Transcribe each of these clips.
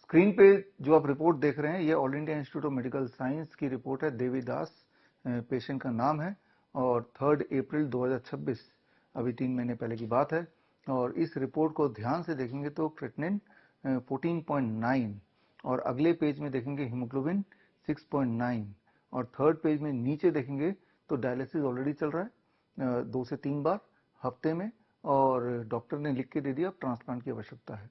Screen पे जो आप रिपोर्ट देख रहे हैं ये all India Institute of Medical science की रिपोर्ट है। देवीदास पेशेंट का नाम है और 3 अप्रैल 2026 अभी 3 महीने पहले की बात है। और इस रिपोर्ट को ध्यान से देखेंगे तो क्रेटिनिन 14.9 और अगले पेज में देखेंगे हीमोग्लोबिन 6.9 और थर्ड पेज में नीचे देखेंगे तो डायलिसिस ऑलरेडी चल रहा है 2 से 3 बार हफ्ते में और डॉक्टर ने लिख के दे दिया अब ट्रांसप्लांट की आवश्यकता है।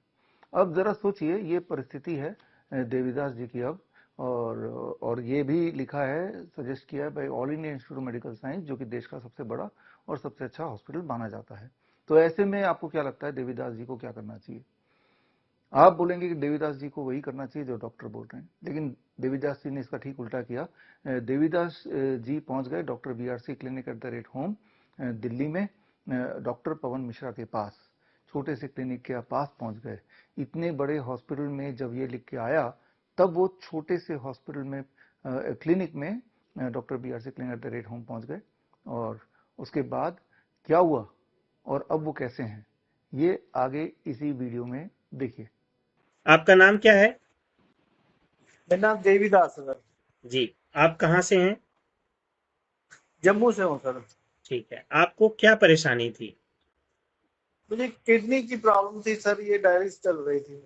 अब जरा सोचिए ये परिस्थिति है देवीदास जी की अब और ये भी लिखा है सजेस्ट किया है by All India Institute of Medical Science जो कि देश का सबसे बड़ा और सबसे अच्छा हॉस्पिटल माना जाता है। तो ऐसे में आपको क्या लगता है देवीदास जी को क्या करना चाहिए? आप बोलेंगे कि देवीदास जी को वही करना चाहिए जो डॉक्टर बोल रहे हैं, लेकिन देवीदास जी ने इसका ठीक उल्टा किया। देवीदास जी पहुंच गए doctor BRC clinic at the rate home Delhi में डॉक्टर पवन मिश्रा के पास, छोटे से क्लिनिक के पास पहुंच गए। इतने बड़े हॉस्पिटल में जब ये लिख के आया तब वो छोटे से हॉस्पिटल में क्लिनिक में doctor BRC clinic at the rate home पहुंच गए और उसके बाद क्या हुआ और अब वो कैसे हैं ये आगे इसी वीडियो में देखिए। आपका नाम क्या है? मेरा नाम देवीदास है सर। जी, आप कहाँ से हैं? जम्मू से हूँ सर। ठीक है, आपको क्या परेशानी थी? मुझे किडनी की प्रॉब्लम थी सर, ये डायलिसिस चल रही थी।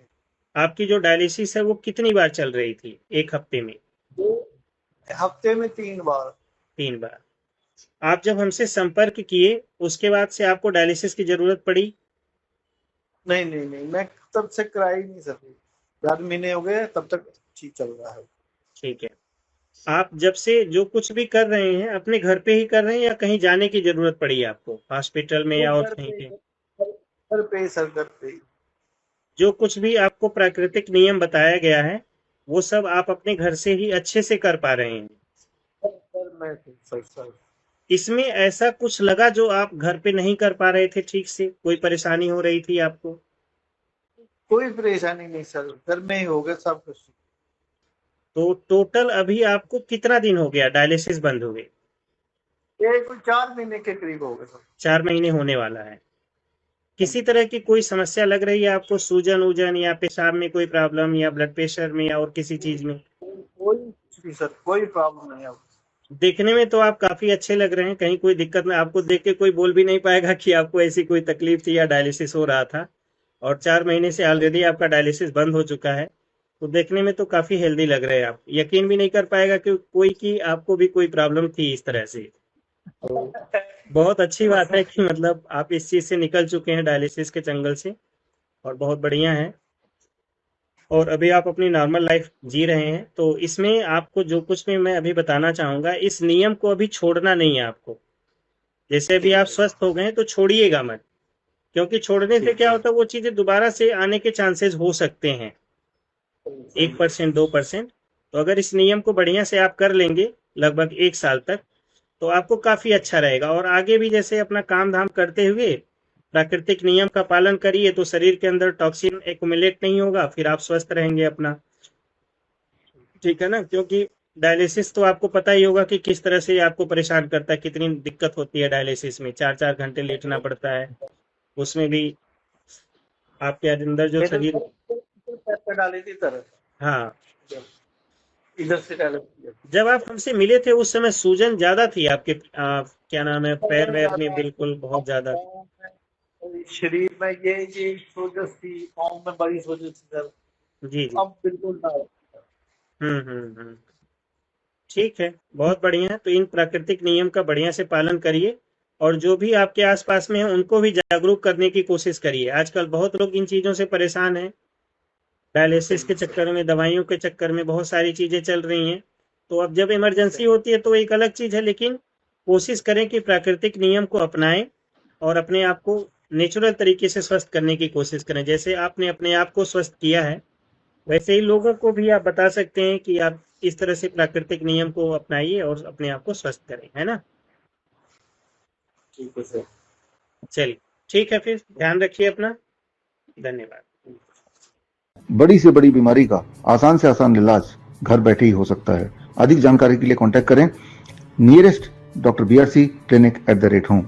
आपकी जो डायलिसिस है वो कितनी बार चल रही थी एक हफ्ते में? हफ्ते में 3 बार। 3 बार। आप जब हमसे संपर्क किए उसके बाद से आपको डायलिसिस की जरूरत पड़ी? नहीं, मैं तब से करा ही नहीं सकी। 4 महीने हो गए, तब तक ठीक चल रहा है। ठीक है, आप जब से जो कुछ भी कर रहे हैं अपने घर पे ही कर रहे हैं या कहीं जाने की जरूरत पड़ी आपको हॉस्पिटल में या और कहीं पे? घर पे। जो कुछ भी आपको प्राकृतिक नियम बताया गया है वो सब आप अपने घर से ही अच्छे से कर पा रहे हैं? सर इसमें ऐसा कुछ लगा जो आप घर पे नहीं कर पा रहे थे ठीक से, कोई परेशानी हो रही थी आपको? कोई परेशानी नहीं सर, घर में ही हो गया सब कुछ। तो टोटल अभी आपको कितना दिन हो गया डायलिसिस बंद हो गए? ये कुछ 4 महीने के करीब हो गए सर। 4 महीने होने वाला है। किसी तरह की कोई समस्या लग रही है आपको, सूजन उजन या पेशाब में कोई प्रॉब्लम या ब्लड प्रेशर में या और किसी चीज में? कोई सर कोई प्रॉब्लम नहीं है। देखने में तो आप काफी अच्छे लग रहे हैं, कहीं कोई दिक्कत नहीं। आपको देख के कोई बोल भी नहीं पाएगा कि आपको ऐसी कोई तकलीफ थी या डायलिसिस हो रहा था। और 4 महीने से ऑलरेडी आपका डायलिसिस बंद हो चुका है, तो देखने में तो काफी हेल्दी लग रहे हैं आप। यकीन भी नहीं कर पाएगा कि आपको भी कोई प्रॉब्लम थी इस तरह से। तो बहुत अच्छी बात है कि मतलब आप इस चीज से निकल चुके हैं डायलिसिस के जंगल से, और बहुत बढ़िया है। और अभी आप अपनी नॉर्मल लाइफ जी रहे हैं। तो इसमें आपको जो कुछ भी मैं अभी बताना चाहूंगा, इस नियम को अभी छोड़ना नहीं है आपको। जैसे अभी आप स्वस्थ हो गए तो छोड़िएगा मत, क्योंकि छोड़ने से क्या होता है वो चीजें दोबारा से आने के चांसेस हो सकते हैं 1% 2%। तो अगर इस नियम को बढ़िया से आप कर लेंगे लगभग 1 साल तक तो आपको काफी अच्छा रहेगा। और आगे भी जैसे अपना काम धाम करते हुए प्राकृतिक नियम का पालन करिए तो शरीर के अंदर टॉक्सिन एक्युमुलेट नहीं होगा, फिर आप स्वस्थ रहेंगे अपना। ठीक है ना? क्योंकि डायलिसिस तो आपको पता ही होगा कि किस तरह से आपको परेशान करता है, कितनी दिक्कत होती है डायलिसिस में। 4-4 घंटे लेटना पड़ता है, उसमें भी आपके अंदर जो शरीर डाली थी तरह। हाँ, इधर से डाली। जब आप हमसे मिले थे उस समय सूजन ज्यादा थी आपके क्या नाम है, पैर वैर में बिल्कुल बहुत ज्यादा शरीर में ये सोजस थी, पाँव में बड़ी सोजस थी सर। जी। अब बिल्कुल ठीक है, बहुत बढ़िया है। तो इन प्राकृतिक नियम का बढ़िया से पालन करिए और जो भी आपके आसपास में है उनको भी जागरूक करने की कोशिश करिए। आजकल बहुत लोग इन चीजों से परेशान हैं, डायलिसिस के चक्कर में, दवाइयों के चक्कर में बहुत सारी चीजें चल रही हैं। तो अब जब इमरजेंसी होती है तो एक अलग चीज है, लेकिन कोशिश करें कि प्राकृतिक नियम को अपनाएं और अपने आप को नेचुरल तरीके से स्वस्थ करने की कोशिश करें। जैसे आपने अपने आप को स्वस्थ किया है वैसे ही लोगों को भी आप बता सकते हैं कि आप इस तरह से प्राकृतिक नियम को अपनाइए और अपने आप को स्वस्थ करें, है ना? ठीक है सर। चलिए ठीक है, फिर ध्यान रखिए अपना। धन्यवाद। बड़ी से बड़ी बीमारी का आसान से आसान इलाज घर बैठे ही हो सकता है। अधिक जानकारी के लिए कांटेक्ट करें nearest doctor BRC clinic at the rate home.